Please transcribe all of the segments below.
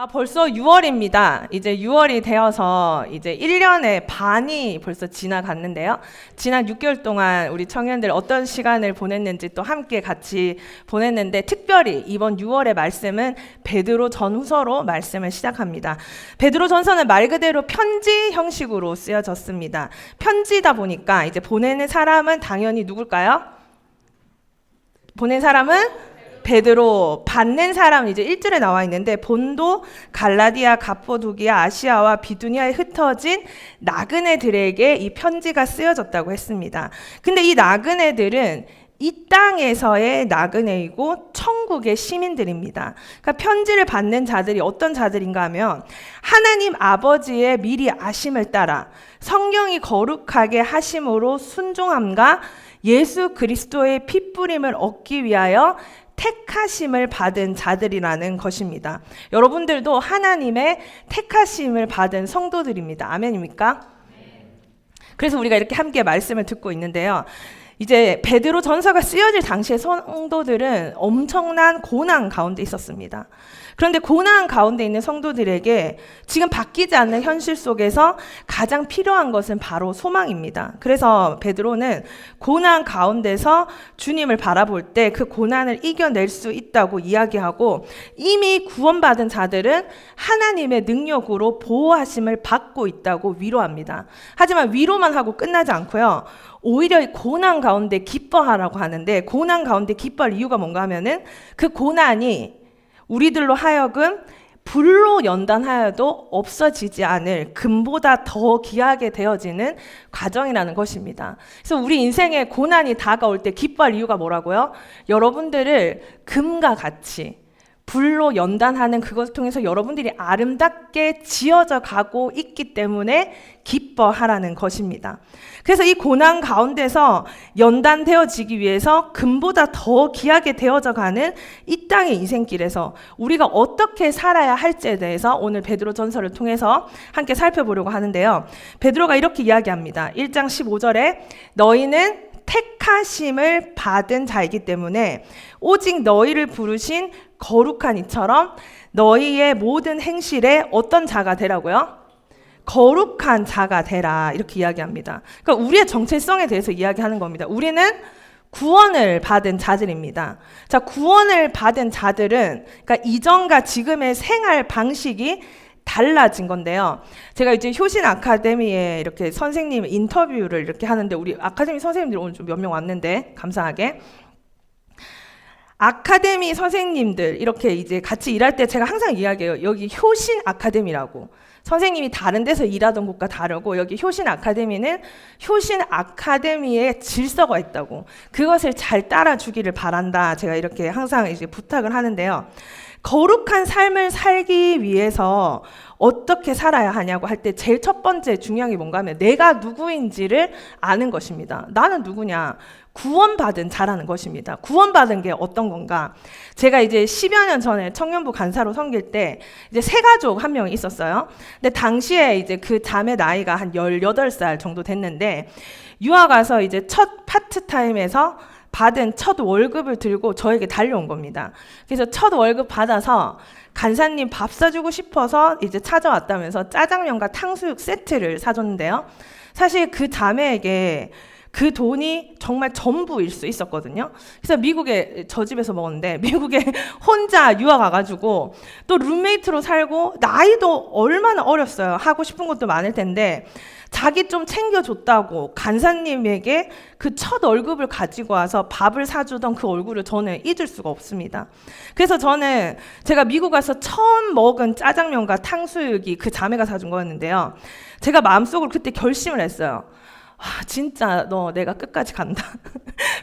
벌써 6월입니다. 이제 6월이 되어서 이제 1년의 반이 벌써 지나갔는데요. 지난 6개월 동안 우리 청년들 어떤 시간을 보냈는지 또 함께 같이 보냈는데, 특별히 이번 6월의 말씀은 베드로 전후서로 말씀을 시작합니다. 베드로 전서는 말 그대로 편지 형식으로 쓰여졌습니다. 편지다 보니까 이제 보내는 사람은 당연히 누굴까요? 보낸 사람은 베드로, 받는 사람은 이제 1절에 나와 있는데, 본도, 갈라디아, 갑보도기아, 아시아와 비두니아에 흩어진 나그네들에게 이 편지가 쓰여졌다고 했습니다. 근데 이 나그네들은 이 땅에서의 나그네이고 천국의 시민들입니다. 그러니까 편지를 받는 자들이 어떤 자들인가 하면, 하나님 아버지의 미리 아심을 따라 성령이 거룩하게 하심으로 순종함과 예수 그리스도의 핏부림을 얻기 위하여 택하심을 받은 자들이라는 것입니다. 여러분들도 하나님의 택하심을 받은 성도들입니다. 아멘입니까? 그래서 우리가 이렇게 함께 말씀을 듣고 있는데요. 이제 베드로 전서가 쓰여질 당시의 성도들은 엄청난 고난 가운데 있었습니다. 그런데 고난 가운데 있는 성도들에게 지금 바뀌지 않는 현실 속에서 가장 필요한 것은 바로 소망입니다. 그래서 베드로는 고난 가운데서 주님을 바라볼 때 그 고난을 이겨낼 수 있다고 이야기하고, 이미 구원받은 자들은 하나님의 능력으로 보호하심을 받고 있다고 위로합니다. 하지만 위로만 하고 끝나지 않고요. 오히려 고난 가운데 기뻐하라고 하는데, 고난 가운데 기뻐할 이유가 뭔가 하면은 그 고난이 우리들로 하여금 불로 연단하여도 없어지지 않을 금보다 더 귀하게 되어지는 과정이라는 것입니다. 그래서 우리 인생에 고난이 다가올 때 기뻐할 이유가 뭐라고요? 여러분들을 금과 같이 불로 연단하는 그것을 통해서 여러분들이 아름답게 지어져 가고 있기 때문에 기뻐하라는 것입니다. 그래서 이 고난 가운데서 연단되어지기 위해서 금보다 더 귀하게 되어져 가는 이 땅의 인생길에서 우리가 어떻게 살아야 할지에 대해서 오늘 베드로 전서를 통해서 함께 살펴보려고 하는데요. 베드로가 이렇게 이야기합니다. 1장 15절에 너희는 택하심을 받은 자이기 때문에 오직 너희를 부르신 거룩한 이처럼 너희의 모든 행실에 어떤 자가 되라고요? 거룩한 자가 되라, 이렇게 이야기합니다. 그러니까 우리의 정체성에 대해서 이야기하는 겁니다. 우리는 구원을 받은 자들입니다. 자, 구원을 받은 자들은 그러니까 이전과 지금의 생활 방식이 달라진 건데요. 제가 이제 효신 아카데미에 이렇게 선생님 인터뷰를 이렇게 하는데, 우리 아카데미 선생님들이 오늘 좀 몇 명 왔는데 감사하게 아카데미 선생님들 이렇게 이제 같이 일할 때 제가 항상 이야기해요. 여기 효신 아카데미라고. 선생님이 다른 데서 일하던 곳과 다르고, 여기 효신 아카데미는 효신 아카데미의 질서가 있다고. 그것을 잘 따라주기를 바란다. 제가 이렇게 항상 이제 부탁을 하는데요. 거룩한 삶을 살기 위해서 어떻게 살아야 하냐고 할 때 제일 첫 번째 중요한 게 뭔가 하면 내가 누구인지를 아는 것입니다. 나는 누구냐? 구원받은 자라는 것입니다. 구원받은 게 어떤 건가? 제가 이제 10여 년 전에 청년부 간사로 섬길 때 이제 세 가족 한 명이 있었어요. 근데 당시에 이제 그 자매 나이가 한 18살 정도 됐는데, 유학 와서 이제 첫 파트타임에서 받은 첫 월급을 들고 저에게 달려온 겁니다. 그래서 첫 월급 받아서 간사님 밥 사주고 싶어서 이제 찾아왔다면서 짜장면과 탕수육 세트를 사줬는데요. 사실 그 자매에게 그 돈이 정말 전부일 수 있었거든요. 그래서 미국에, 저 집에서 먹었는데 미국에 혼자 유학 와가지고 또 룸메이트로 살고, 나이도 얼마나 어렸어요. 하고 싶은 것도 많을 텐데 자기 좀 챙겨줬다고 간사님에게 그 첫 월급을 가지고 와서 밥을 사주던 그 얼굴을 저는 잊을 수가 없습니다. 그래서 저는 제가 미국 와서 처음 먹은 짜장면과 탕수육이 그 자매가 사준 거였는데요. 제가 마음속으로 그때 결심을 했어요. 진짜 너 내가 끝까지 간다.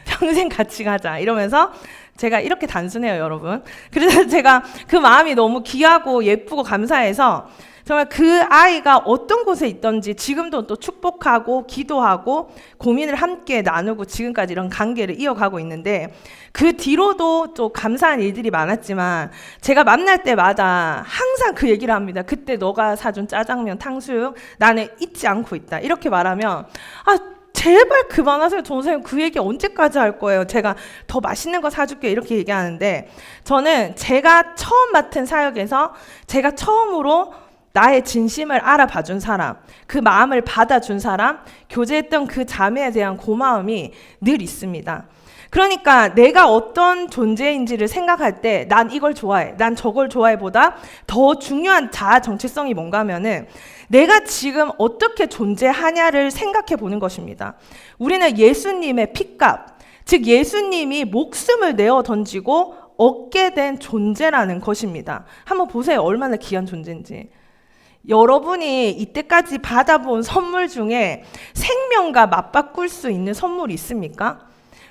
평생 같이 가자. 이러면서 제가 이렇게 단순해요, 여러분. 그래서 제가 그 마음이 너무 귀하고 예쁘고 감사해서 정말 그 아이가 어떤 곳에 있던지 지금도 또 축복하고 기도하고 고민을 함께 나누고 지금까지 이런 관계를 이어가고 있는데, 그 뒤로도 또 감사한 일들이 많았지만 제가 만날 때마다 항상 그 얘기를 합니다. 그때 너가 사준 짜장면, 탕수육 나는 잊지 않고 있다. 이렇게 말하면 제발 그만하세요. 전선생님 그 얘기 언제까지 할 거예요? 제가 더 맛있는 거 사줄게 이렇게 얘기하는데, 저는 제가 처음 맡은 사역에서 제가 처음으로 나의 진심을 알아봐준 사람, 그 마음을 받아준 사람, 교제했던 그 자매에 대한 고마움이 늘 있습니다. 그러니까 내가 어떤 존재인지를 생각할 때 난 이걸 좋아해, 난 저걸 좋아해 보다 더 중요한 자아 정체성이 뭔가 하면은 내가 지금 어떻게 존재하냐를 생각해 보는 것입니다. 우리는 예수님의 핏값, 즉 예수님이 목숨을 내어 던지고 얻게 된 존재라는 것입니다. 한번 보세요. 얼마나 귀한 존재인지. 여러분이 이때까지 받아본 선물 중에 생명과 맞바꿀 수 있는 선물이 있습니까?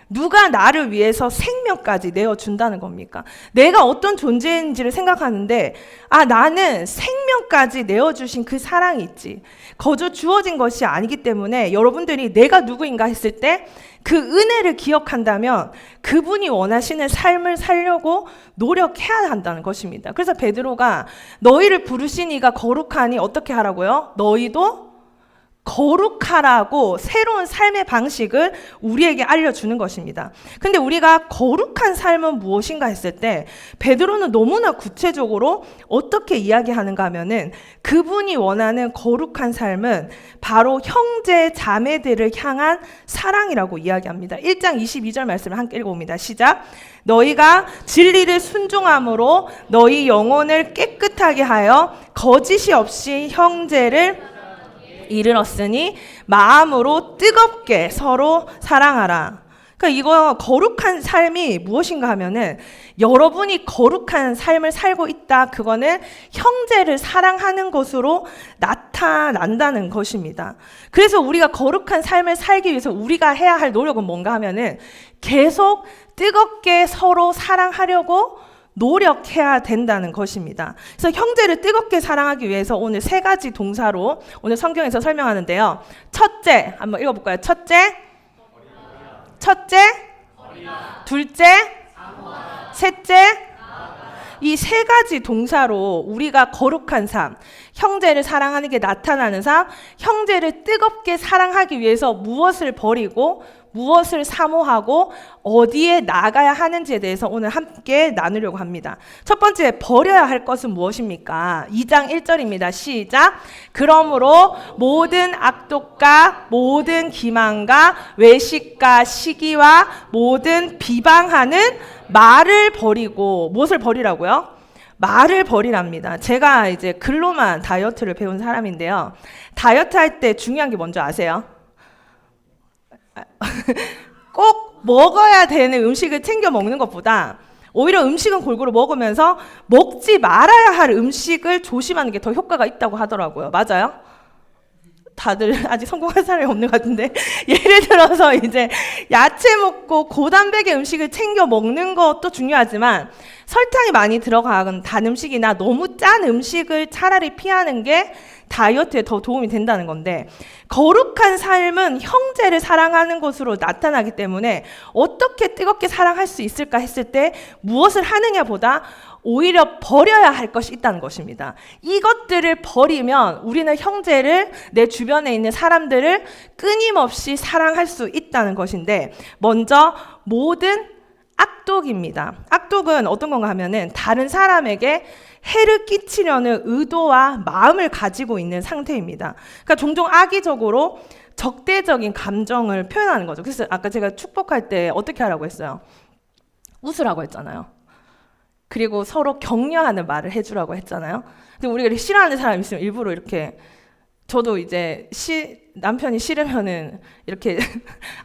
누가 나를 위해서 생명까지 내어준다는 겁니까? 내가 어떤 존재인지를 생각하는데, 아, 나는 생명까지 내어주신 그 사랑이 있지. 거저 주어진 것이 아니기 때문에 여러분들이 내가 누구인가 했을 때 그 은혜를 기억한다면 그분이 원하시는 삶을 살려고 노력해야 한다는 것입니다. 그래서 베드로가 너희를 부르시니가 거룩하니 어떻게 하라고요? 너희도 거룩하라고 새로운 삶의 방식을 우리에게 알려주는 것입니다. 근데 우리가 거룩한 삶은 무엇인가 했을 때 베드로는 너무나 구체적으로 어떻게 이야기하는가 하면은 그분이 원하는 거룩한 삶은 바로 형제 자매들을 향한 사랑이라고 이야기합니다. 1장 22절 말씀을 함께 읽어봅니다. 시작. 너희가 진리를 순종함으로 너희 영혼을 깨끗하게 하여 거짓이 없이 형제를 이르렀으니 마음으로 뜨겁게 서로 사랑하라. 그러니까 이거 거룩한 삶이 무엇인가 하면은 여러분이 거룩한 삶을 살고 있다. 그거는 형제를 사랑하는 것으로 나타난다는 것입니다. 그래서 우리가 거룩한 삶을 살기 위해서 우리가 해야 할 노력은 뭔가 하면은 계속 뜨겁게 서로 사랑하려고 노력해야 된다는 것입니다. 그래서 형제를 뜨겁게 사랑하기 위해서 오늘 세 가지 동사로 오늘 성경에서 설명하는데요. 첫째, 한번 읽어볼까요? 첫째, 둘째, 셋째. 이 세 가지 동사로 우리가 거룩한 삶, 형제를 사랑하는 게 나타나는 삶, 형제를 뜨겁게 사랑하기 위해서 무엇을 버리고 무엇을 사모하고 어디에 나가야 하는지에 대해서 오늘 함께 나누려고 합니다. 첫 번째, 버려야 할 것은 무엇입니까? 2장 1절입니다. 시작. 그러므로 모든 악독과 모든 기만과 외식과 시기와 모든 비방하는 말을 버리고, 무엇을 버리라고요? 말을 버리랍니다. 제가 이제 글로만 다이어트를 배운 사람인데요. 다이어트 할 때 중요한 게 뭔지 아세요? 꼭 먹어야 되는 음식을 챙겨 먹는 것보다 오히려 음식은 골고루 먹으면서 먹지 말아야 할 음식을 조심하는 게 더 효과가 있다고 하더라고요. 맞아요? 다들 아직 성공한 사람이 없는 것 같은데 예를 들어서 이제 야채 먹고 고단백의 음식을 챙겨 먹는 것도 중요하지만 설탕이 많이 들어간 단 음식이나 너무 짠 음식을 차라리 피하는 게 다이어트에 더 도움이 된다는 건데, 거룩한 삶은 형제를 사랑하는 것으로 나타나기 때문에 어떻게 뜨겁게 사랑할 수 있을까 했을 때 무엇을 하느냐보다 오히려 버려야 할 것이 있다는 것입니다. 이것들을 버리면 우리는 형제를, 내 주변에 있는 사람들을 끊임없이 사랑할 수 있다는 것인데, 먼저 모든 악독입니다. 악독은 어떤 건가 하면은 다른 사람에게 해를 끼치려는 의도와 마음을 가지고 있는 상태입니다. 그러니까 종종 악의적으로 적대적인 감정을 표현하는 거죠. 그래서 아까 제가 축복할 때 어떻게 하라고 했어요? 웃으라고 했잖아요. 그리고 서로 격려하는 말을 해주라고 했잖아요. 근데 우리가 이렇게 싫어하는 사람이 있으면 일부러 이렇게, 저도 이제 남편이 싫으면은 이렇게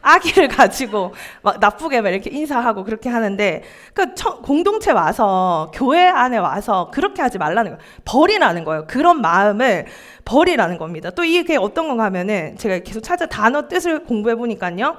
악의를 가지고 막 나쁘게 막 이렇게 인사하고 그렇게 하는데, 그 공동체 와서, 교회 안에 와서 그렇게 하지 말라는 거예요. 버리라는 거예요. 그런 마음을 버리라는 겁니다. 또 이게 어떤 건가 하면은 제가 계속 단어 뜻을 공부해 보니까요.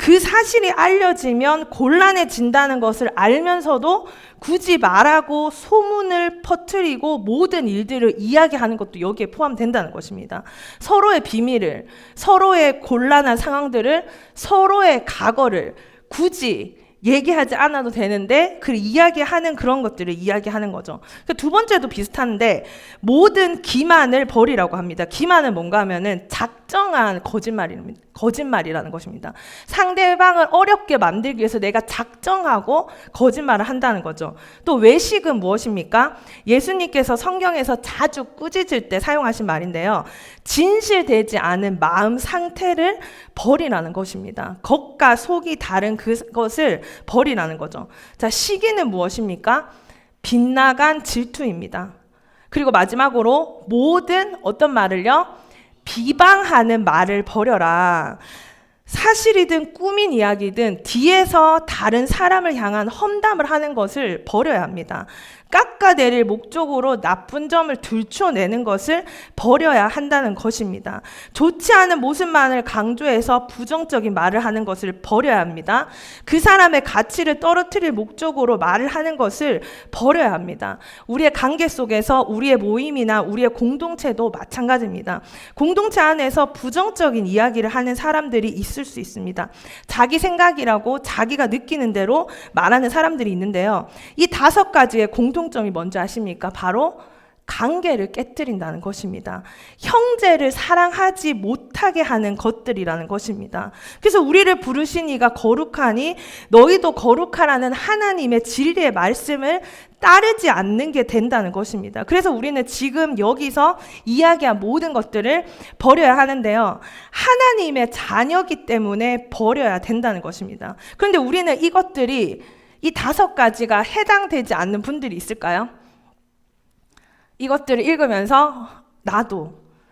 그 사실이 알려지면 곤란해진다는 것을 알면서도 굳이 말하고 소문을 퍼뜨리고 모든 일들을 이야기하는 것도 여기에 포함된다는 것입니다. 서로의 비밀을, 서로의 곤란한 상황들을, 서로의 과거를 굳이 얘기하지 않아도 되는데 그 이야기하는 그런 것들을 이야기하는 거죠. 두 번째도 비슷한데 모든 기만을 버리라고 합니다. 기만은 뭔가 하면은 작정한 거짓말입니다. 거짓말이라는 것입니다. 상대방을 어렵게 만들기 위해서 내가 작정하고 거짓말을 한다는 거죠. 또 외식은 무엇입니까? 예수님께서 성경에서 자주 꾸짖을 때 사용하신 말인데요. 진실되지 않은 마음 상태를 버리라는 것입니다. 겉과 속이 다른 그것을 버리라는 거죠. 자, 시기는 무엇입니까? 빗나간 질투입니다. 그리고 마지막으로 모든 어떤 말을요? 비방하는 말을 버려라. 사실이든 꾸민 이야기든 뒤에서 다른 사람을 향한 험담을 하는 것을 버려야 합니다. 깎아내릴 목적으로 나쁜 점을 들춰내는 것을 버려야 한다는 것입니다. 좋지 않은 모습만을 강조해서 부정적인 말을 하는 것을 버려야 합니다. 그 사람의 가치를 떨어뜨릴 목적으로 말을 하는 것을 버려야 합니다. 우리의 관계 속에서 우리의 모임이나 우리의 공동체도 마찬가지입니다. 공동체 안에서 부정적인 이야기를 하는 사람들이 있을 수 있습니다. 자기 생각이라고 자기가 느끼는 대로 말하는 사람들이 있는데요. 이 5가지의 공통점이 뭔지 아십니까? 바로 관계를 깨뜨린다는 것입니다. 형제를 사랑하지 못하게 하는 것들이라는 것입니다. 그래서 우리를 부르신 이가 거룩하니 너희도 거룩하라는 하나님의 진리의 말씀을 따르지 않는 게 된다는 것입니다. 그래서 우리는 지금 여기서 이야기한 모든 것들을 버려야 하는데요. 하나님의 자녀이기 때문에 버려야 된다는 것입니다. 그런데 우리는 이것들이 이 5가지가 해당되지 않는 분들이 있을까요? 이것들을 읽으면서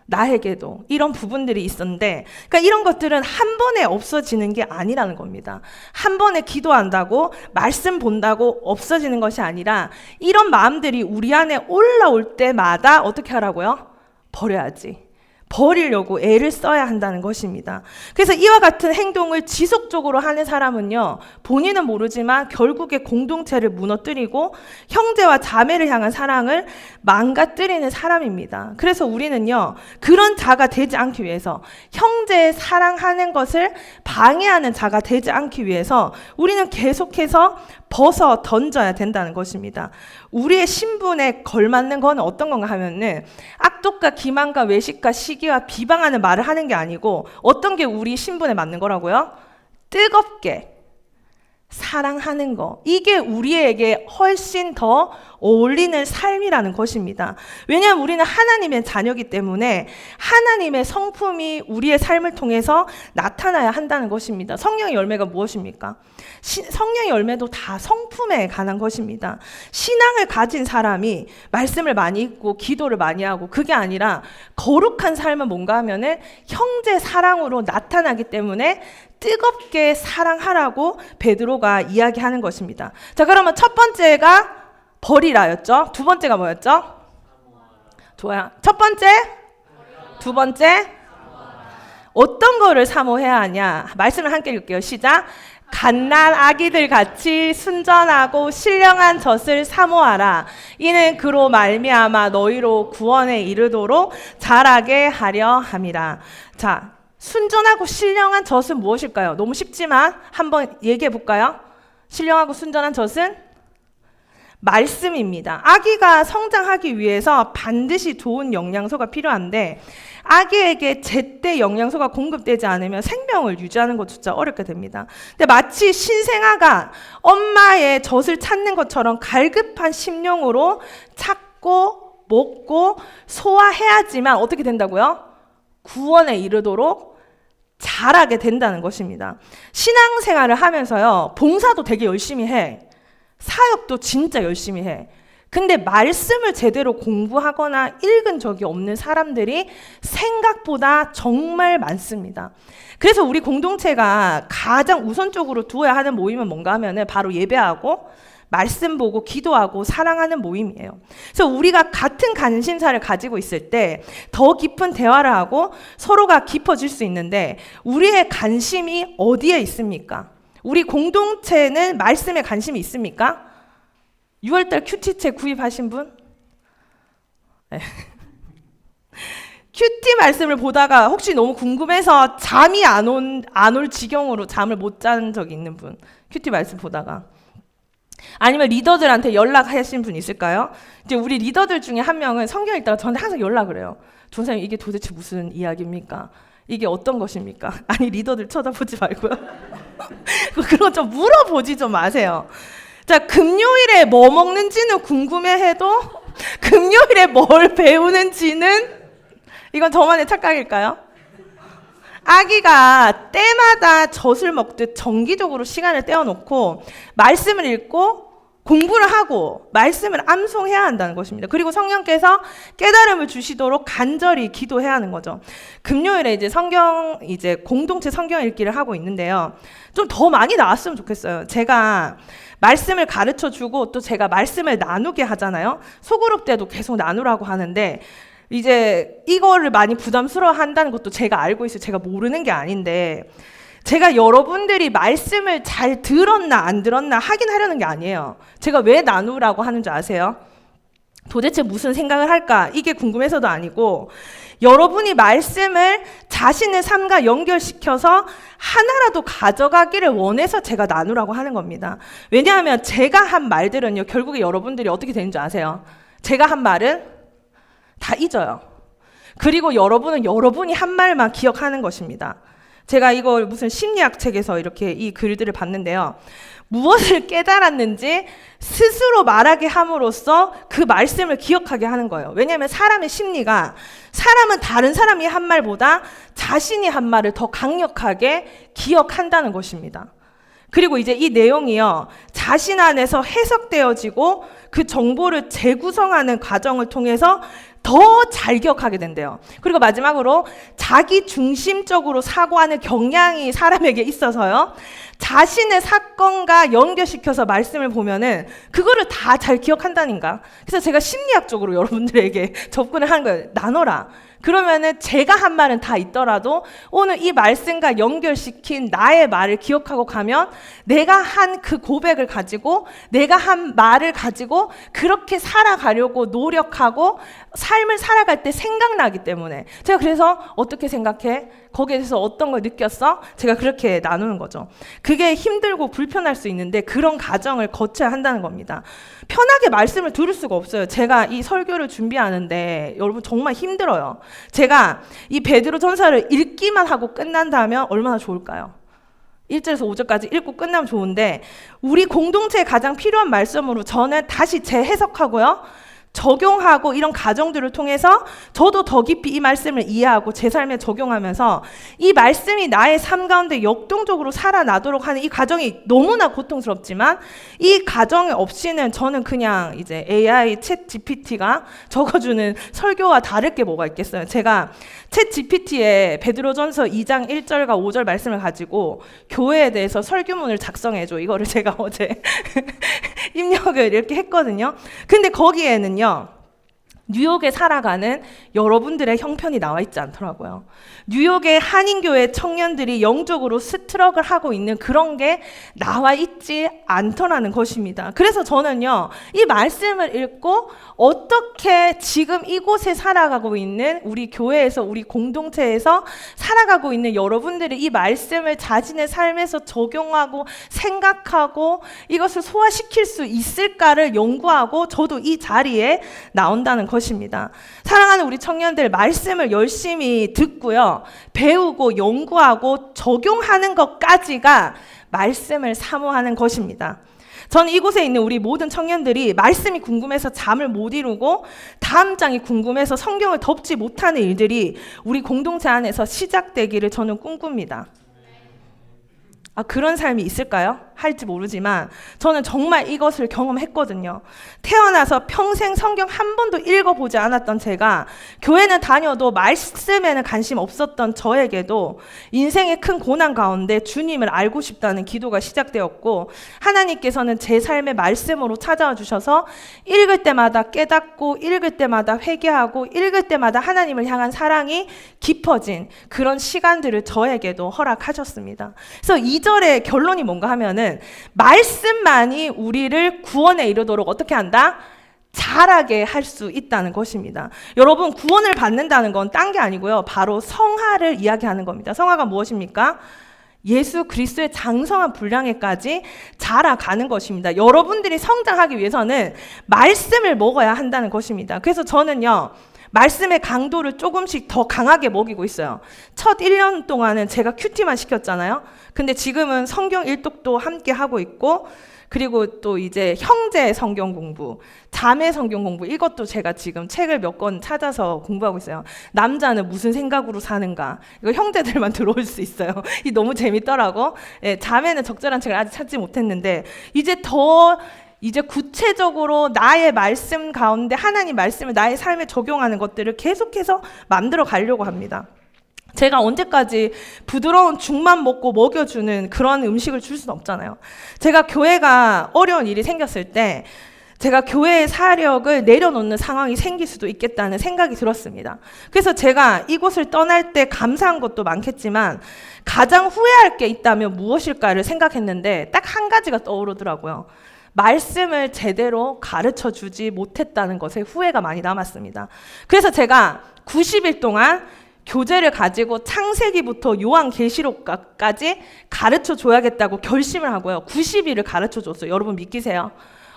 나에게도 이런 부분들이 있었는데, 그러니까 이런 것들은 한 번에 없어지는 게 아니라는 겁니다. 한 번에 기도한다고 말씀 본다고 없어지는 것이 아니라 이런 마음들이 우리 안에 올라올 때마다 어떻게 하라고요? 버려야지. 버리려고 애를 써야 한다는 것입니다. 그래서 이와 같은 행동을 지속적으로 하는 사람은요, 본인은 모르지만 결국에 공동체를 무너뜨리고 형제와 자매를 향한 사랑을 망가뜨리는 사람입니다. 그래서 우리는요, 그런 자가 되지 않기 위해서, 형제의 사랑하는 것을 방해하는 자가 되지 않기 위해서 우리는 계속해서 벗어 던져야 된다는 것입니다. 우리의 신분에 걸맞는 건 어떤 건가 하면은 악독과 기만과 외식과 시기와 비방하는 말을 하는 게 아니고 어떤 게 우리 신분에 맞는 거라고요? 뜨겁게 사랑하는 거. 이게 우리에게 훨씬 더 어울리는 삶이라는 것입니다. 왜냐하면 우리는 하나님의 자녀이기 때문에 하나님의 성품이 우리의 삶을 통해서 나타나야 한다는 것입니다. 성령의 열매가 무엇입니까? 성령의 열매도 다 성품에 관한 것입니다. 신앙을 가진 사람이 말씀을 많이 읽고 기도를 많이 하고, 그게 아니라 거룩한 삶은 뭔가 하면은 형제 사랑으로 나타나기 때문에 뜨겁게 사랑하라고 베드로가 이야기하는 것입니다. 자, 그러면 첫 번째가 버리라였죠. 두 번째가 뭐였죠? 좋아요. 첫 번째, 두 번째, 어떤 거를 사모해야 하냐? 말씀을 함께 읽을게요. 시작. 갓난 아기들 같이 순전하고 신령한 젖을 사모하라. 이는 그로 말미암아 너희로 구원에 이르도록 자라게 하려 함이라. 자, 순전하고 신령한 젖은 무엇일까요? 너무 쉽지만 한번 얘기해 볼까요? 신령하고 순전한 젖은 말씀입니다. 아기가 성장하기 위해서 반드시 좋은 영양소가 필요한데, 아기에게 제때 영양소가 공급되지 않으면 생명을 유지하는 것조차 어렵게 됩니다. 근데 마치 신생아가 엄마의 젖을 찾는 것처럼 갈급한 심령으로 찾고 먹고 소화해야지만 어떻게 된다고요? 구원에 이르도록 자라게 된다는 것입니다. 신앙생활을 하면서요, 봉사도 되게 열심히 해. 사역도 진짜 열심히 해. 근데 말씀을 제대로 공부하거나 읽은 적이 없는 사람들이 생각보다 정말 많습니다. 그래서 우리 공동체가 가장 우선적으로 두어야 하는 모임은 뭔가 하면은 바로 예배하고 말씀 보고 기도하고 사랑하는 모임이에요. 그래서 우리가 같은 관심사를 가지고 있을 때 더 깊은 대화를 하고 서로가 깊어질 수 있는데, 우리의 관심이 어디에 있습니까? 우리 공동체는 말씀에 관심이 있습니까? 6월달 큐티책 구입하신 분? 네. 큐티 말씀을 보다가 혹시 너무 궁금해서 잠이 안 올 지경으로 잠을 못 잔 적이 있는 분? 큐티 말씀 보다가. 아니면 리더들한테 연락하신 분 있을까요? 이제 우리 리더들 중에 한 명은 성경 읽다가 저한테 항상 연락을 해요. 전사님, 이게 도대체 무슨 이야기입니까? 이게 어떤 것입니까? 아니, 리더들 쳐다보지 말고요. 그런 거 좀 물어보지 좀 마세요. 자, 금요일에 뭐 먹는지는 궁금해해도 금요일에 뭘 배우는지는, 이건 저만의 착각일까요? 아기가 때마다 젖을 먹듯 정기적으로 시간을 떼어놓고 말씀을 읽고 공부를 하고 말씀을 암송해야 한다는 것입니다. 그리고 성령께서 깨달음을 주시도록 간절히 기도해야 하는 거죠. 금요일에 이제 공동체 성경 읽기를 하고 있는데요. 좀 더 많이 나왔으면 좋겠어요. 제가 말씀을 가르쳐 주고 또 제가 말씀을 나누게 하잖아요. 소그룹 때도 계속 나누라고 하는데 이제 이거를 많이 부담스러워 한다는 것도 제가 알고 있어요. 제가 모르는 게 아닌데, 제가 여러분들이 말씀을 잘 들었나 안 들었나 확인하려는 게 아니에요. 제가 왜 나누라고 하는 줄 아세요? 도대체 무슨 생각을 할까? 이게 궁금해서도 아니고, 여러분이 말씀을 자신의 삶과 연결시켜서 하나라도 가져가기를 원해서 제가 나누라고 하는 겁니다. 왜냐하면 제가 한 말들은요, 결국에 여러분들이 어떻게 되는 줄 아세요? 제가 한 말은 다 잊어요. 그리고 여러분은 여러분이 한 말만 기억하는 것입니다. 제가 이걸 무슨 심리학 책에서 이렇게 이 글들을 봤는데요. 무엇을 깨달았는지 스스로 말하게 함으로써 그 말씀을 기억하게 하는 거예요. 왜냐하면 사람의 심리가, 사람은 다른 사람이 한 말보다 자신이 한 말을 더 강력하게 기억한다는 것입니다. 그리고 이제 이 내용이요, 자신 안에서 해석되어지고 그 정보를 재구성하는 과정을 통해서 더 잘 기억하게 된대요. 그리고 마지막으로 자기 중심적으로 사고하는 경향이 사람에게 있어서요, 자신의 사건과 연결시켜서 말씀을 보면은 그거를 다 잘 기억한다니까. 그래서 제가 심리학적으로 여러분들에게 접근을 하는 거예요. 나눠라. 그러면은 제가 한 말은 다 있더라도 오늘 이 말씀과 연결시킨 나의 말을 기억하고 가면 내가 한 그 고백을 가지고, 내가 한 말을 가지고 그렇게 살아가려고 노력하고 삶을 살아갈 때 생각나기 때문에, 제가 그래서 어떻게 생각해? 거기에 대해서 어떤 걸 느꼈어? 제가 그렇게 나누는 거죠. 그게 힘들고 불편할 수 있는데 그런 과정을 거쳐야 한다는 겁니다. 편하게 말씀을 들을 수가 없어요. 제가 이 설교를 준비하는데 여러분 정말 힘들어요. 제가 이 베드로 전서를 읽기만 하고 끝난다면 얼마나 좋을까요? 1절에서 5절까지 읽고 끝나면 좋은데, 우리 공동체에 가장 필요한 말씀으로 저는 다시 재해석하고요, 적용하고 이런 과정들을 통해서 저도 더 깊이 이 말씀을 이해하고 제 삶에 적용하면서 이 말씀이 나의 삶 가운데 역동적으로 살아나도록 하는 이 과정이 너무나 고통스럽지만, 이 과정 없이는 저는 그냥 이제 AI 챗 GPT가 적어주는 설교와 다를 게 뭐가 있겠어요. 제가 챗 GPT에 베드로전서 2장 1절과 5절 말씀을 가지고 교회에 대해서 설교문을 작성해줘, 이거를 제가 어제 입력을 이렇게 했거든요. 근데 거기에는요, 뉴욕에 살아가는 여러분들의 형편이 나와 있지 않더라고요. 뉴욕의 한인교회 청년들이 영적으로 스트럭을 하고 있는 그런 게 나와 있지 않더라는 것입니다. 그래서 저는요, 이 말씀을 읽고 어떻게 지금 이곳에 살아가고 있는 우리 교회에서, 우리 공동체에서 살아가고 있는 여러분들이 이 말씀을 자신의 삶에서 적용하고 생각하고 이것을 소화시킬 수 있을까를 연구하고 저도 이 자리에 나온다는 것입니다. 사랑하는 우리 청년들, 말씀을 열심히 듣고요, 배우고 연구하고 적용하는 것까지가 말씀을 사모하는 것입니다. 저는 이곳에 있는 우리 모든 청년들이 말씀이 궁금해서 잠을 못 이루고 다음 장이 궁금해서 성경을 덮지 못하는 일들이 우리 공동체 안에서 시작되기를 저는 꿈꿉니다. 그런 삶이 있을까요? 할지 모르지만 저는 정말 이것을 경험했거든요. 태어나서 평생 성경 한 번도 읽어보지 않았던 제가, 교회는 다녀도 말씀에는 관심 없었던 저에게도 인생의 큰 고난 가운데 주님을 알고 싶다는 기도가 시작되었고, 하나님께서는 제 삶의 말씀으로 찾아와 주셔서 읽을 때마다 깨닫고, 읽을 때마다 회개하고, 읽을 때마다 하나님을 향한 사랑이 깊어진 그런 시간들을 저에게도 허락하셨습니다. 그래서 2절의 결론이 뭔가 하면은, 말씀만이 우리를 구원에 이르도록 어떻게 한다? 잘하게 할 수 있다는 것입니다. 여러분, 구원을 받는다는 건 딴 게 아니고요, 바로 성화를 이야기하는 겁니다. 성화가 무엇입니까? 예수 그리스도의 장성한 분량에까지 자라가는 것입니다. 여러분들이 성장하기 위해서는 말씀을 먹어야 한다는 것입니다. 그래서 저는요, 말씀의 강도를 조금씩 더 강하게 먹이고 있어요. 첫 1년 동안은 제가 큐티만 시켰잖아요. 근데 지금은 성경 일독도 함께 하고 있고, 그리고 또 이제 형제 성경 공부, 자매 성경 공부, 이것도 제가 지금 책을 몇 권 찾아서 공부하고 있어요. 남자는 무슨 생각으로 사는가, 이거 형제들만 들어올 수 있어요. 이 너무 재밌더라고. 예, 자매는 적절한 책을 아직 찾지 못했는데, 이제 구체적으로 나의 말씀 가운데 하나님 말씀을 나의 삶에 적용하는 것들을 계속해서 만들어 가려고 합니다. 제가 언제까지 부드러운 죽만 먹고 먹여주는 그런 음식을 줄 수는 없잖아요. 제가 교회가 어려운 일이 생겼을 때 제가 교회의 사력을 내려놓는 상황이 생길 수도 있겠다는 생각이 들었습니다. 그래서 제가 이곳을 떠날 때 감사한 것도 많겠지만 가장 후회할 게 있다면 무엇일까를 생각했는데 딱 한 가지가 떠오르더라고요. 말씀을 제대로 가르쳐 주지 못했다는 것에 후회가 많이 남았습니다. 그래서 제가 90일 동안 교재를 가지고 창세기부터 요한계시록까지 가르쳐 줘야겠다고 결심을 하고요. 90일을 가르쳐 줬어요. 여러분 믿기세요?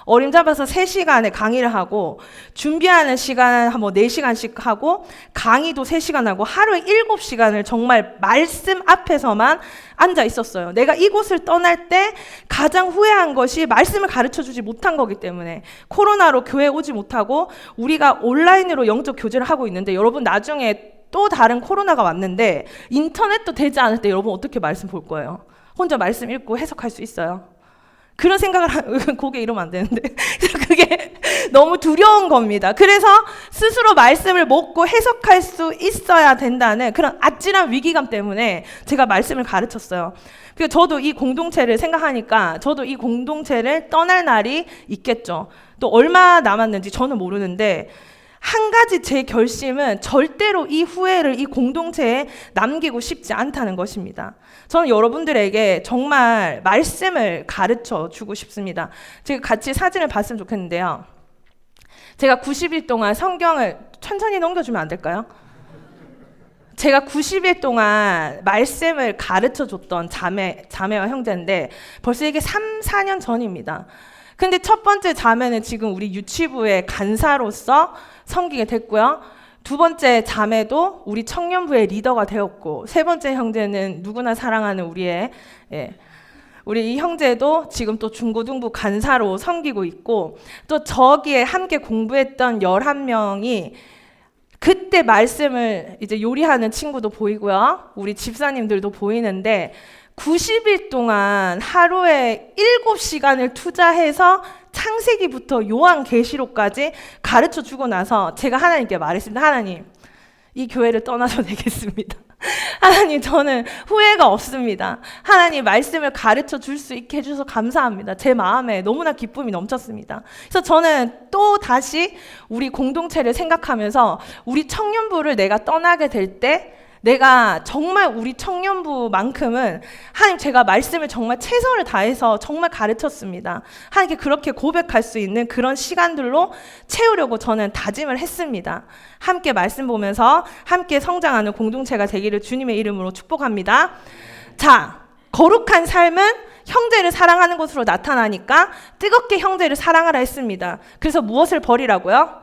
어림잡아서 3시간에 강의를 하고 준비하는 시간 한 4시간씩 하고 강의도 3시간 하고 하루에 7시간을 정말 말씀 앞에서만 앉아 있었어요. 내가 이곳을 떠날 때 가장 후회한 것이 말씀을 가르쳐 주지 못한 거기 때문에 코로나로 교회에 오지 못하고 우리가 온라인으로 영적 교제를 하고 있는데 여러분 나중에 또 다른 코로나가 왔는데 인터넷도 되지 않을 때 여러분 어떻게 말씀 볼 거예요? 혼자 말씀 읽고 해석할 수 있어요? 그런 생각을 고개 이러면 안 되는데 그게 너무 두려운 겁니다. 그래서 스스로 말씀을 먹고 해석할 수 있어야 된다는 그런 아찔한 위기감 때문에 제가 말씀을 가르쳤어요. 그래서 저도 이 공동체를 생각하니까 저도 이 공동체를 떠날 날이 있겠죠. 또 얼마 남았는지 저는 모르는데 한 가지 제 결심은 절대로 이 후회를 이 공동체에 남기고 싶지 않다는 것입니다. 저는 여러분들에게 정말 말씀을 가르쳐 주고 싶습니다. 제가 같이 사진을 봤으면 좋겠는데요. 제가 90일 동안 성경을 천천히 넘겨주면 안 될까요? 제가 90일 동안 말씀을 가르쳐 줬던 자매와 형제인데 벌써 이게 3, 4년 전입니다. 근데 첫 번째 자매는 지금 우리 유치부의 간사로서 섬기게 됐고요. 두 번째 자매도 우리 청년부의 리더가 되었고, 세 번째 형제는 누구나 사랑하는 우리 이 형제도 지금 또 중고등부 간사로 섬기고 있고, 또 저기에 함께 공부했던 11명이 그때 말씀을 이제 요리하는 친구도 보이고요. 우리 집사님들도 보이는데 90일 동안 하루에 7시간을 투자해서 창세기부터 요한계시록까지 가르쳐 주고 나서 제가 하나님께 말했습니다. 하나님, 이 교회를 떠나도 되겠습니다. 하나님, 저는 후회가 없습니다. 하나님 말씀을 가르쳐 줄 수 있게 해주셔서 감사합니다. 제 마음에 너무나 기쁨이 넘쳤습니다. 그래서 저는 또 다시 우리 공동체를 생각하면서 우리 청년부를 내가 떠나게 될 때 내가 정말 우리 청년부만큼은 하나님 제가 말씀을 정말 최선을 다해서 정말 가르쳤습니다. 하나님께 그렇게 고백할 수 있는 그런 시간들로 채우려고 저는 다짐을 했습니다. 함께 말씀 보면서 함께 성장하는 공동체가 되기를 주님의 이름으로 축복합니다. 자, 거룩한 삶은 형제를 사랑하는 것으로 나타나니까 뜨겁게 형제를 사랑하라 했습니다. 그래서 무엇을 버리라고요?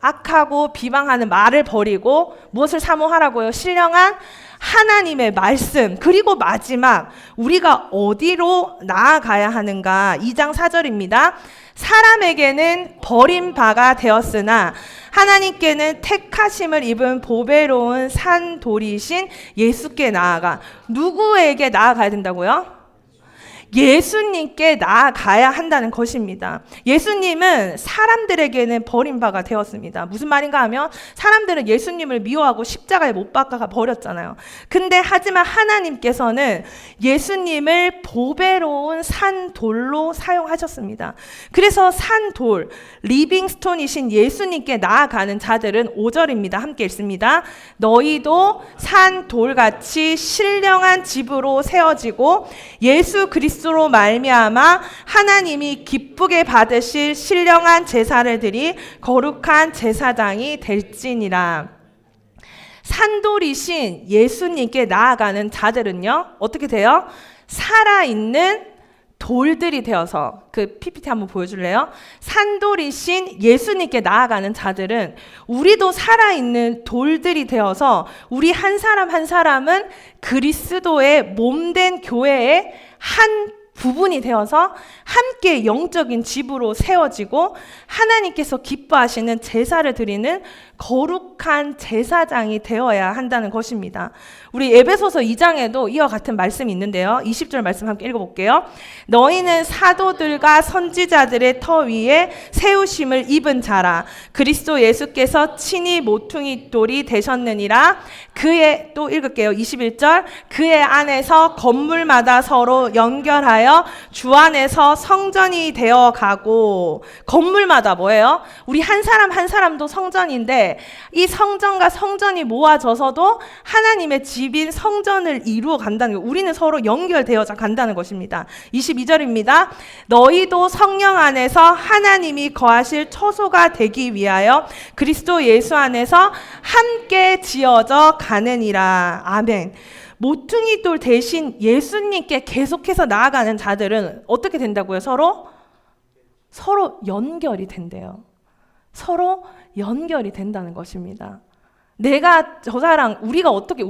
악하고 비방하는 말을 버리고 무엇을 사모하라고요? 신령한 하나님의 말씀. 그리고 마지막 우리가 어디로 나아가야 하는가? 2장 4절입니다. 사람에게는 버림바가 되었으나 하나님께는 택하심을 입은 보배로운 산돌이신 예수께 나아가. 누구에게 나아가야 된다고요? 예수님께 나아가야 한다는 것입니다. 예수님은 사람들에게는 버림바가 되었습니다. 무슨 말인가 하면 사람들은 예수님을 미워하고 십자가에 못 박아 버렸잖아요. 근데 하지만 하나님께서는 예수님을 보배로운 산돌로 사용하셨습니다. 그래서 산돌, 리빙스톤이신 예수님께 나아가는 자들은 5절입니다. 함께 읽습니다. 너희도 산돌같이 신령한 집으로 세워지고 예수 그리스도로 말미암아 하나님이 기쁘게 받으실 신령한 제사를 드리 거룩한 제사장이 될지니라. 산돌이신 예수님께 나아가는 자들은요, 어떻게 돼요? 살아있는 돌들이 되어서, 그 PPT 한번 보여줄래요? 산돌이신 예수님께 나아가는 자들은 우리도 살아있는 돌들이 되어서 우리 한 사람 한 사람은 그리스도의 몸된 교회의 한 부분이 되어서 함께 영적인 집으로 세워지고 하나님께서 기뻐하시는 제사를 드리는 거룩한 제사장이 되어야 한다는 것입니다. 우리 에베소서 2장에도 이와 같은 말씀이 있는데요. 20절 말씀 함께 읽어볼게요. 너희는 사도들과 선지자들의 터 위에 세우심을 입은 자라. 그리스도 예수께서 친히 모퉁이 돌이 되셨느니라. 그의, 또 읽을게요. 21절. 그의 안에서 건물마다 서로 연결하여 주 안에서 성전이 되어 가고. 건물마다 뭐예요? 우리 한 사람 한 사람도 성전인데 이 성전과 성전이 모아져서도 하나님의 집인 성전을 이루어 간다는 것. 우리는 서로 연결되어져 간다는 것입니다. 22절입니다. 너희도 성령 안에서 하나님이 거하실 처소가 되기 위하여 그리스도 예수 안에서 함께 지어져 가느니라. 아멘. 모퉁이 돌 대신 예수님께 계속해서 나아가는 자들은 어떻게 된다고요? 서로 연결이 된대요. 서로 연결이 된다는 것입니다. 내가 저 사람, 우리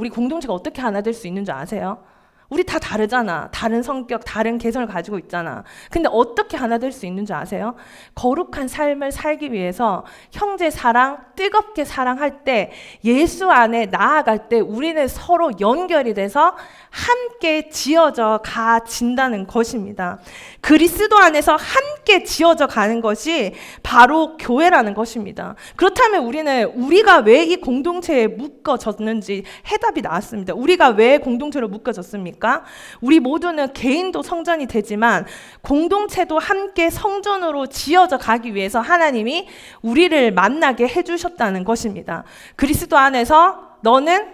공동체가 어떻게 하나 될 수 있는 줄 아세요? 우리 다 다르잖아. 다른 성격, 다른 개성을 가지고 있잖아. 근데 어떻게 하나 될 수 있는 줄 아세요? 거룩한 삶을 살기 위해서 형제 사랑, 뜨겁게 사랑할 때, 예수 안에 나아갈 때 우리는 서로 연결이 돼서 함께 지어져 가진다는 것입니다. 그리스도 안에서 함께 지어져 가는 것이 바로 교회라는 것입니다. 그렇다면 우리가 왜 이 공동체에 묶어졌는지 해답이 나왔습니다. 우리가 왜 공동체로 묶어졌습니까? 우리 모두는 개인도 성전이 되지만 공동체도 함께 성전으로 지어져 가기 위해서 하나님이 우리를 만나게 해주셨다는 것입니다. 그리스도 안에서 너는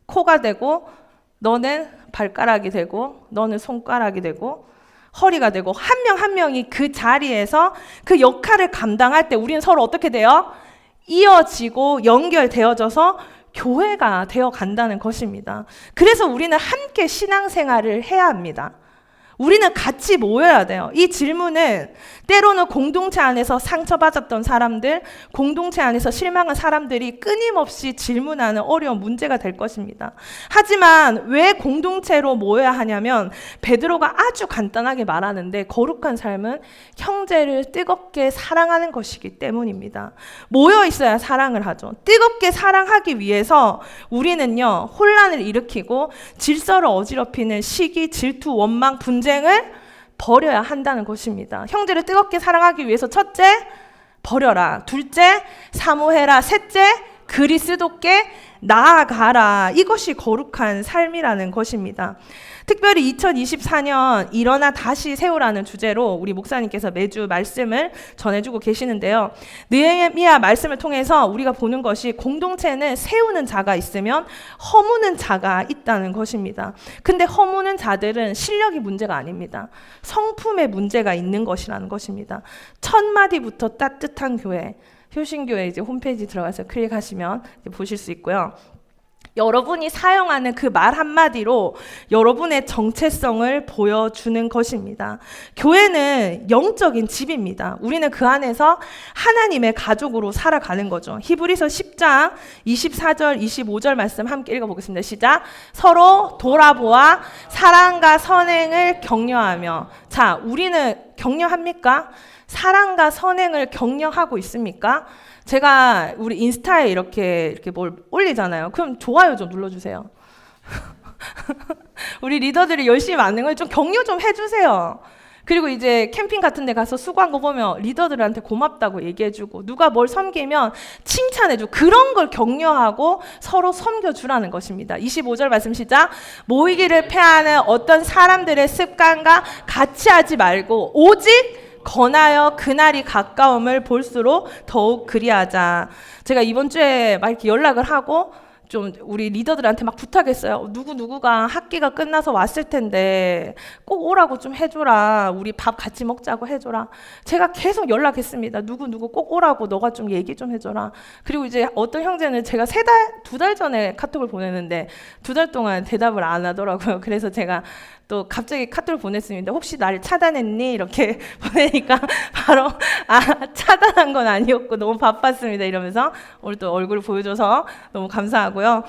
코가 되고, 너는 발가락이 되고, 너는 손가락이 되고, 허리가 되고, 한 명 한 명이 그 자리에서 그 역할을 감당할 때 우리는 서로 어떻게 돼요? 이어지고 연결되어져서 교회가 되어 간다는 것입니다. 그래서 우리는 함께 신앙생활을 해야 합니다. 우리는 같이 모여야 돼요. 이 질문은 때로는 공동체 안에서 상처받았던 사람들, 공동체 안에서 실망한 사람들이 끊임없이 질문하는 어려운 문제가 될 것입니다. 하지만 왜 공동체로 모여야 하냐면 베드로가 아주 간단하게 말하는데 거룩한 삶은 형제를 뜨겁게 사랑하는 것이기 때문입니다. 모여 있어야 사랑을 하죠. 뜨겁게 사랑하기 위해서 우리는요, 혼란을 일으키고 질서를 어지럽히는 시기, 질투, 원망, 분쟁을 버려야 한다는 것입니다. 형제를 뜨겁게 사랑하기 위해서 첫째, 버려라. 둘째, 사모해라. 셋째, 그리스도께 나아가라. 이것이 거룩한 삶이라는 것입니다. 특별히 2024년 일어나 다시 세우라는 주제로 우리 목사님께서 매주 말씀을 전해주고 계시는데요. 느헤미야 말씀을 통해서 우리가 보는 것이 공동체는 세우는 자가 있으면 허무는 자가 있다는 것입니다. 근데 허무는 자들은 실력이 문제가 아닙니다. 성품의 문제가 있는 것이라는 것입니다. 첫 마디부터 따뜻한 교회, 효신교회 이제 홈페이지 들어가서 클릭하시면 보실 수 있고요. 여러분이 사용하는 그 말 한마디로 여러분의 정체성을 보여주는 것입니다. 교회는 영적인 집입니다. 우리는 그 안에서 하나님의 가족으로 살아가는 거죠. 히브리서 10장 24절 25절 말씀 함께 읽어보겠습니다. 시작. 서로 돌아보아 사랑과 선행을 격려하며. 자, 우리는 격려합니까? 사랑과 선행을 격려하고 있습니까? 제가 우리 인스타에 이렇게 뭘 올리잖아요. 그럼 좋아요 좀 눌러주세요. 우리 리더들이 열심히 만든 걸 좀 격려 좀 해주세요. 그리고 이제 캠핑 같은 데 가서 수고한 거 보면 리더들한테 고맙다고 얘기해주고, 누가 뭘 섬기면 칭찬해주고, 그런 걸 격려하고 서로 섬겨주라는 것입니다. 25절 말씀 시작. 모이기를 패하는 어떤 사람들의 습관과 같이 하지 말고 오직 권하여 그날이 가까움을 볼수록 더욱 그리하자. 제가 이번 주에 막 이렇게 연락을 하고 좀 우리 리더들한테 막 부탁했어요. 누구가 학기가 끝나서 왔을 텐데 꼭 오라고 좀 해줘라. 우리 밥 같이 먹자고 해줘라. 제가 계속 연락했습니다. 누구 꼭 오라고 너가 좀 얘기 좀 해줘라. 그리고 이제 어떤 형제는 제가 2달 전에 카톡을 보냈는데 2달 동안 대답을 안 하더라고요. 그래서 제가 또 갑자기 카톡을 보냈습니다. 혹시 나를 차단했니? 이렇게 보내니까 바로 차단한 건 아니었고 너무 바빴습니다 이러면서 오늘 또 얼굴을 보여줘서 너무 감사하고요.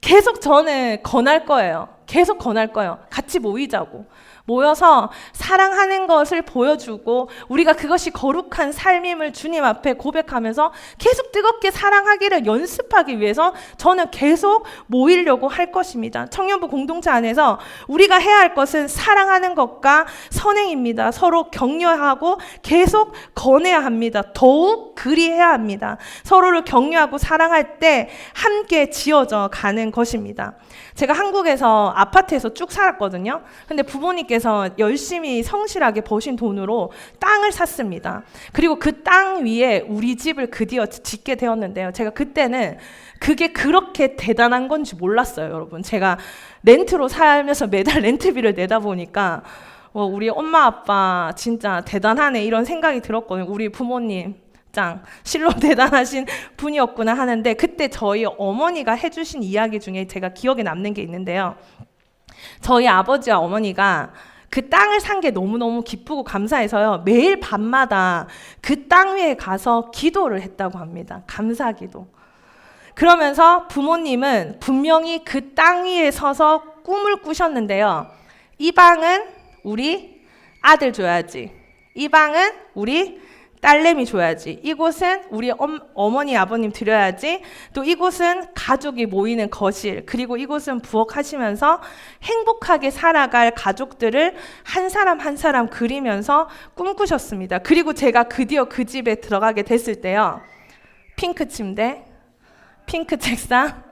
계속 저는 권할 거예요. 계속 권할 거예요. 같이 모이자고. 모여서 사랑하는 것을 보여주고 우리가 그것이 거룩한 삶임을 주님 앞에 고백하면서 계속 뜨겁게 사랑하기를 연습하기 위해서 저는 계속 모이려고 할 것입니다. 청년부 공동체 안에서 우리가 해야 할 것은 사랑하는 것과 선행입니다. 서로 격려하고 계속 권해야 합니다. 더욱 그리해야 합니다. 서로를 격려하고 사랑할 때 함께 지어져 가는 것입니다. 제가 한국에서 아파트에서 쭉 살았거든요. 근데 부모님께서 열심히 성실하게 버신 돈으로 땅을 샀습니다. 그리고 그 땅 위에 우리 집을 드디어 짓게 되었는데요. 제가 그때는 그게 그렇게 대단한 건지 몰랐어요, 여러분. 제가 렌트로 살면서 매달 렌트비를 내다 보니까 우리 엄마 아빠 진짜 대단하네 이런 생각이 들었거든요. 우리 부모님 실로 대단하신 분이었구나 하는데 그때 저희 어머니가 해주신 이야기 중에 제가 기억에 남는 게 있는데요. 저희 아버지와 어머니가 그 땅을 산 게 너무너무 기쁘고 감사해서요. 매일 밤마다 그 땅 위에 가서 기도를 했다고 합니다. 감사 기도. 그러면서 부모님은 분명히 그 땅 위에 서서 꿈을 꾸셨는데요. 이 방은 우리 아들 줘야지. 이 방은 우리 딸내미 줘야지. 이곳은 우리 어머니 아버님 드려야지. 또 이곳은 가족이 모이는 거실, 그리고 이곳은 부엌하시면서 행복하게 살아갈 가족들을 한 사람 한 사람 그리면서 꿈꾸셨습니다. 그리고 제가 드디어 그 집에 들어가게 됐을 때요, 핑크 침대, 핑크 책상,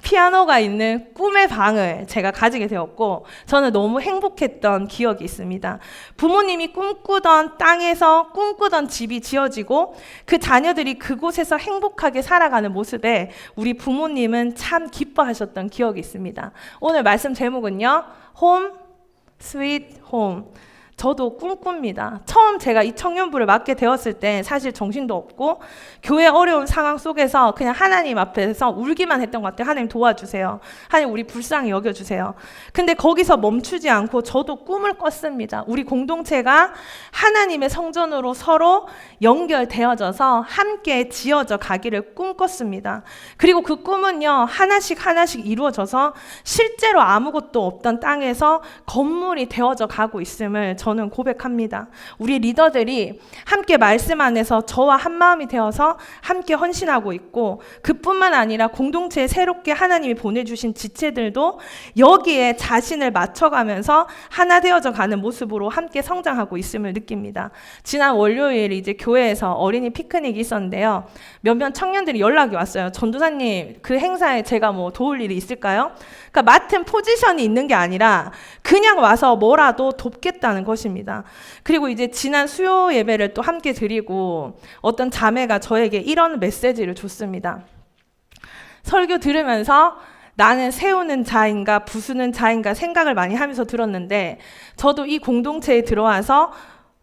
피아노가 있는 꿈의 방을 제가 가지게 되었고 저는 너무 행복했던 기억이 있습니다. 부모님이 꿈꾸던 땅에서 꿈꾸던 집이 지어지고 그 자녀들이 그곳에서 행복하게 살아가는 모습에 우리 부모님은 참 기뻐하셨던 기억이 있습니다. 오늘 말씀 제목은요, 홈 스윗 홈. 저도 꿈꿉니다. 처음 제가 이 청년부를 맡게 되었을 때 사실 정신도 없고 교회 어려운 상황 속에서 그냥 하나님 앞에서 울기만 했던 것 같아요. 하나님 도와주세요. 하나님 우리 불쌍히 여겨주세요. 근데 거기서 멈추지 않고 저도 꿈을 꿨습니다. 우리 공동체가 하나님의 성전으로 서로 연결되어져서 함께 지어져 가기를 꿈꿨습니다. 그리고 그 꿈은요, 하나씩 하나씩 이루어져서 실제로 아무것도 없던 땅에서 건물이 되어져 가고 있음을 저는 고백합니다. 우리 리더들이 함께 말씀 안에서 저와 한 마음이 되어서 함께 헌신하고 있고 그뿐만 아니라 공동체에 새롭게 하나님이 보내주신 지체들도 여기에 자신을 맞춰가면서 하나 되어져 가는 모습으로 함께 성장하고 있음을 느낍니다. 지난 월요일 이제 교회에서 어린이 피크닉이 있었는데요. 몇몇 청년들이 연락이 왔어요. 전도사님, 그 행사에 제가 뭐 도울 일이 있을까요? 그러니까 맡은 포지션이 있는 게 아니라 그냥 와서 뭐라도 돕겠다는 것입니다. 그리고 이제 지난 수요 예배를 또 함께 드리고 어떤 자매가 저에게 이런 메시지를 줬습니다. 설교 들으면서 나는 세우는 자인가 부수는 자인가 생각을 많이 하면서 들었는데 저도 이 공동체에 들어와서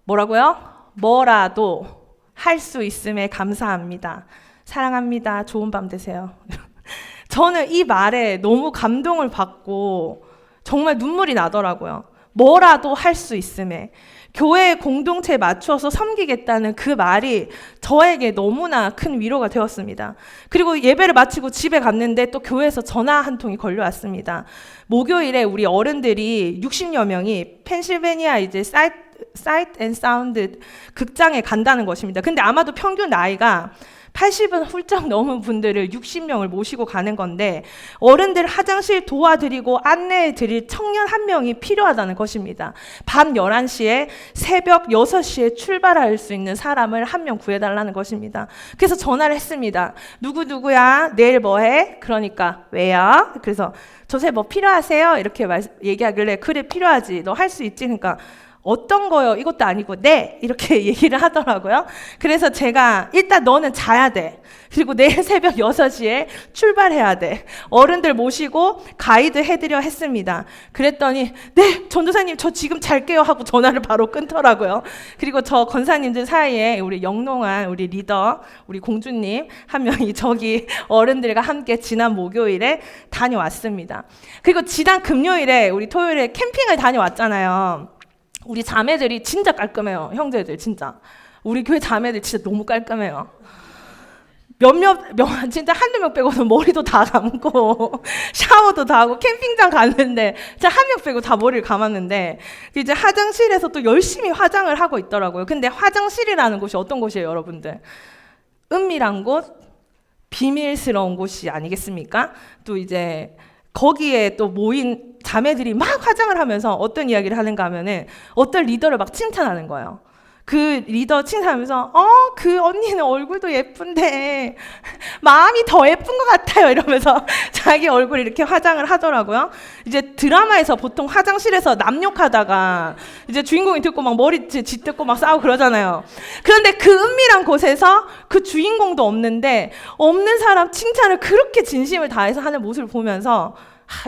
뭐라고요? 뭐라도 할 수 있음에 감사합니다. 사랑합니다. 좋은 밤 되세요. 저는 이 말에 너무 감동을 받고 정말 눈물이 나더라고요. 뭐라도 할 수 있음에. 교회의 공동체에 맞추어서 섬기겠다는 그 말이 저에게 너무나 큰 위로가 되었습니다. 그리고 예배를 마치고 집에 갔는데 또 교회에서 전화 한 통이 걸려왔습니다. 목요일에 우리 어른들이 60여 명이 펜실베니아 이제 사이트 앤 사운드 극장에 간다는 것입니다. 근데 아마도 평균 나이가 80은 훌쩍 넘은 분들을 60명을 모시고 가는 건데 어른들 화장실 도와드리고 안내해 드릴 청년 한 명이 필요하다는 것입니다. 밤 11시에 새벽 6시에 출발할 수 있는 사람을 한 명 구해달라는 것입니다. 그래서 전화를 했습니다. 누구누구야? 내일 뭐해? 그러니까 왜요? 그래서 저새 뭐 필요하세요? 이렇게 얘기하길래 그래 필요하지. 너 할 수 있지? 그러니까 어떤 거요? 이것도 아니고 네 이렇게 얘기를 하더라고요. 그래서 제가 일단 너는 자야 돼. 그리고 내일 새벽 6시에 출발해야 돼. 어른들 모시고 가이드 해드려 했습니다. 그랬더니 네 전도사님 저 지금 잘게요 하고 전화를 바로 끊더라고요. 그리고 저 권사님들 사이에 우리 영롱한 우리 리더 우리 공주님 한 명이 저기 어른들과 함께 지난 목요일에 다녀왔습니다. 그리고 지난 금요일에 우리 토요일에 캠핑을 다녀왔잖아요. 우리 자매들이 진짜 깔끔해요. 형제들 진짜. 우리 교회 자매들 진짜 너무 깔끔해요. 진짜 한두 명 빼고는 머리도 다 감고 샤워도 다 하고 캠핑장 갔는데 진짜 한 명 빼고 다 머리를 감았는데 이제 화장실에서 또 열심히 화장을 하고 있더라고요. 근데 화장실이라는 곳이 어떤 곳이에요, 여러분들? 은밀한 곳, 비밀스러운 곳이 아니겠습니까? 또 이제 거기에 또 모인 자매들이 막 화장을 하면서 어떤 이야기를 하는가 하면은 어떤 리더를 막 칭찬하는 거예요. 그 리더 칭찬하면서 그 언니는 얼굴도 예쁜데 마음이 더 예쁜 것 같아요 이러면서 자기 얼굴 이렇게 화장을 하더라고요. 이제 드라마에서 보통 화장실에서 남욕하다가 이제 주인공이 듣고 막 머리 짓듣고 막 싸우고 그러잖아요. 그런데 그 은밀한 곳에서 그 주인공도 없는데 없는 사람 칭찬을 그렇게 진심을 다해서 하는 모습을 보면서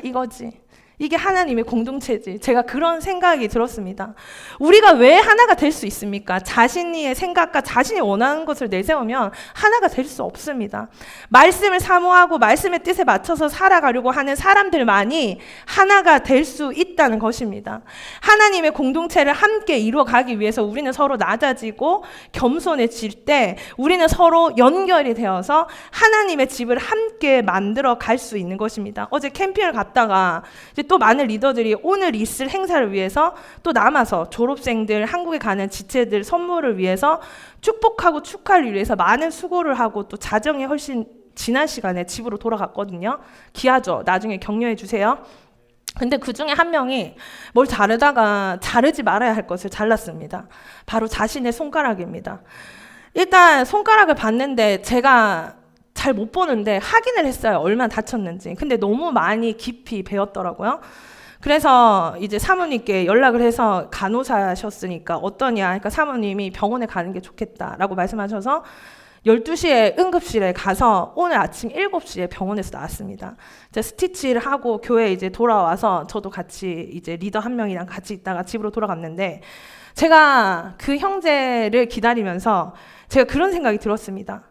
이거지. 이게 하나님의 공동체지. 제가 그런 생각이 들었습니다. 우리가 왜 하나가 될 수 있습니까? 자신의 생각과 자신이 원하는 것을 내세우면 하나가 될 수 없습니다. 말씀을 사모하고 말씀의 뜻에 맞춰서 살아가려고 하는 사람들만이 하나가 될 수 있다는 것입니다. 하나님의 공동체를 함께 이루어가기 위해서 우리는 서로 낮아지고 겸손해질 때 우리는 서로 연결이 되어서 하나님의 집을 함께 만들어 갈 수 있는 것입니다. 어제 캠핑을 갔다가 이제 또 많은 리더들이 오늘 있을 행사를 위해서 또 남아서 졸업생들, 한국에 가는 지체들 선물을 위해서 축복하고 축하를 위해서 많은 수고를 하고 또 자정에 훨씬 지난 시간에 집으로 돌아갔거든요. 귀하죠? 나중에 격려해 주세요. 근데 그 중에 한 명이 뭘 자르다가 자르지 말아야 할 것을 잘랐습니다. 바로 자신의 손가락입니다. 일단 손가락을 봤는데 제가 잘 못 보는데 확인을 했어요. 얼마나 다쳤는지. 근데 너무 많이 깊이 베었더라고요. 그래서 이제 사모님께 연락을 해서 간호사셨으니까 어떠냐. 그러니까 사모님이 병원에 가는 게 좋겠다라고 말씀하셔서 12시에 응급실에 가서 오늘 아침 7시에 병원에서 나왔습니다. 이제 스티치를 하고 교회에 이제 돌아와서 저도 같이 이제 리더 한 명이랑 같이 있다가 집으로 돌아갔는데 제가 그 형제를 기다리면서 제가 그런 생각이 들었습니다.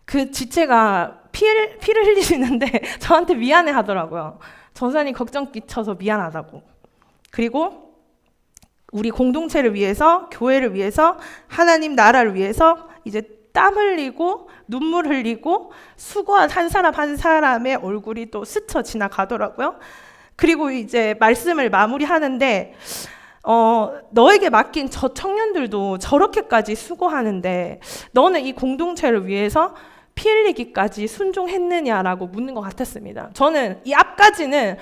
그 지체가 피를 흘리시는데 저한테 미안해 하더라고요. 전사님 걱정 끼쳐서 미안하다고. 그리고 우리 공동체를 위해서, 교회를 위해서, 하나님 나라를 위해서 이제 땀 흘리고 눈물 흘리고 수고한 한 사람 한 사람의 얼굴이 또 스쳐 지나가더라고요. 그리고 이제 말씀을 마무리하는데 너에게 맡긴 저 청년들도 저렇게까지 수고하는데 너는 이 공동체를 위해서 피 흘리기까지 순종했느냐라고 묻는 것 같았습니다. 저는 이 앞까지는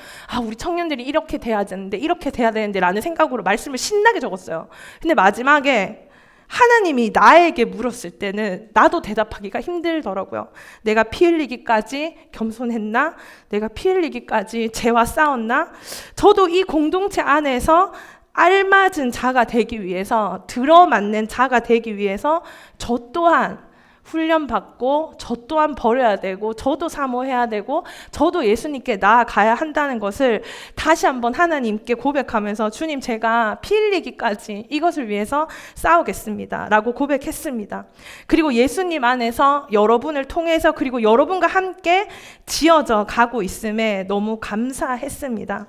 우리 청년들이 이렇게 돼야 되는데 이렇게 돼야 되는데 라는 생각으로 말씀을 신나게 적었어요. 근데 마지막에 하나님이 나에게 물었을 때는 나도 대답하기가 힘들더라고요. 내가 피 흘리기까지 겸손했나? 내가 피 흘리기까지 죄와 싸웠나? 저도 이 공동체 안에서 알맞은 자가 되기 위해서, 들어맞는 자가 되기 위해서 저 또한 훈련받고 저 또한 버려야 되고 저도 사모해야 되고 저도 예수님께 나아가야 한다는 것을 다시 한번 하나님께 고백하면서 주님 제가 피 흘리기까지 이것을 위해서 싸우겠습니다 라고 고백했습니다. 그리고 예수님 안에서 여러분을 통해서 그리고 여러분과 함께 지어져 가고 있음에 너무 감사했습니다.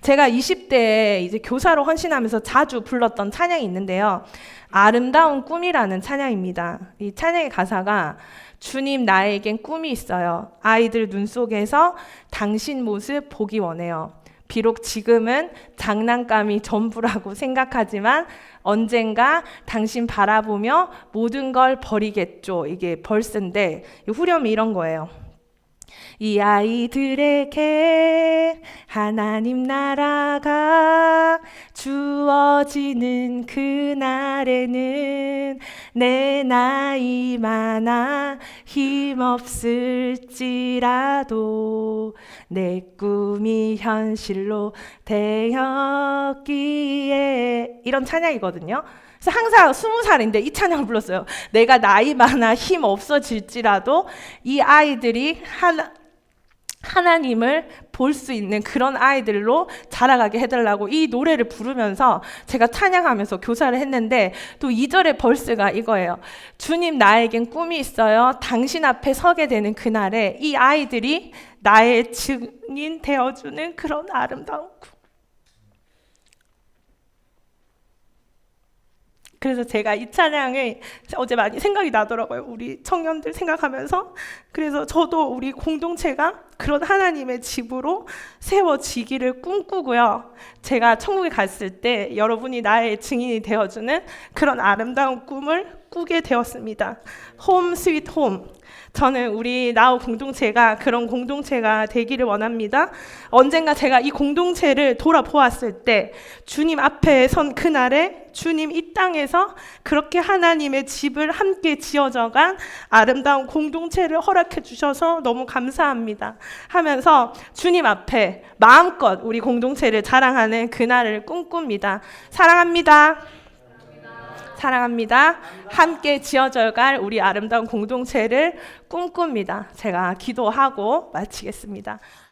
제가 20대에 이제 교사로 헌신하면서 자주 불렀던 찬양이 있는데요. 아름다운 꿈이라는 찬양입니다. 이 찬양의 가사가 주님 나에겐 꿈이 있어요. 아이들 눈 속에서 당신 모습 보기 원해요. 비록 지금은 장난감이 전부라고 생각하지만 언젠가 당신 바라보며 모든 걸 버리겠죠. 이게 벌스인데 후렴이 이런 거예요. 이 아이들에게 하나님 나라가 주어지는 그날에는 내 나이 많아 힘없을지라도 내 꿈이 현실로 되었기에, 이런 찬양이거든요. 그래서 항상 20살인데 이 찬양을 불렀어요. 내가 나이 많아 힘 없어질지라도 이 아이들이 하나님을 볼 수 있는 그런 아이들로 자라가게 해달라고 이 노래를 부르면서 제가 찬양하면서 교사를 했는데, 또 2절의 벌스가 이거예요. 주님, 나에겐 꿈이 있어요. 당신 앞에 서게 되는 그날에 이 아이들이 나의 증인 되어주는 그런 아름다운 꿈. 그래서 제가 이 찬양을 어제 많이 생각이 나더라고요. 우리 청년들 생각하면서. 그래서 저도 우리 공동체가 그런 하나님의 집으로 세워지기를 꿈꾸고요. 제가 천국에 갔을 때 여러분이 나의 증인이 되어주는 그런 아름다운 꿈을 꾸게 되었습니다. 홈 스윗 홈. 저는 우리 나우 공동체가 그런 공동체가 되기를 원합니다. 언젠가 제가 이 공동체를 돌아보았을 때 주님 앞에 선 그날에 주님 이 땅에서 그렇게 하나님의 집을 함께 지어져간 아름다운 공동체를 허락해 주셔서 너무 감사합니다 하면서 주님 앞에 마음껏 우리 공동체를 자랑하는 그날을 꿈꿉니다. 사랑합니다. 사랑합니다. 함께 지어져갈 우리 아름다운 공동체를 꿈꿉니다. 제가 기도하고 마치겠습니다.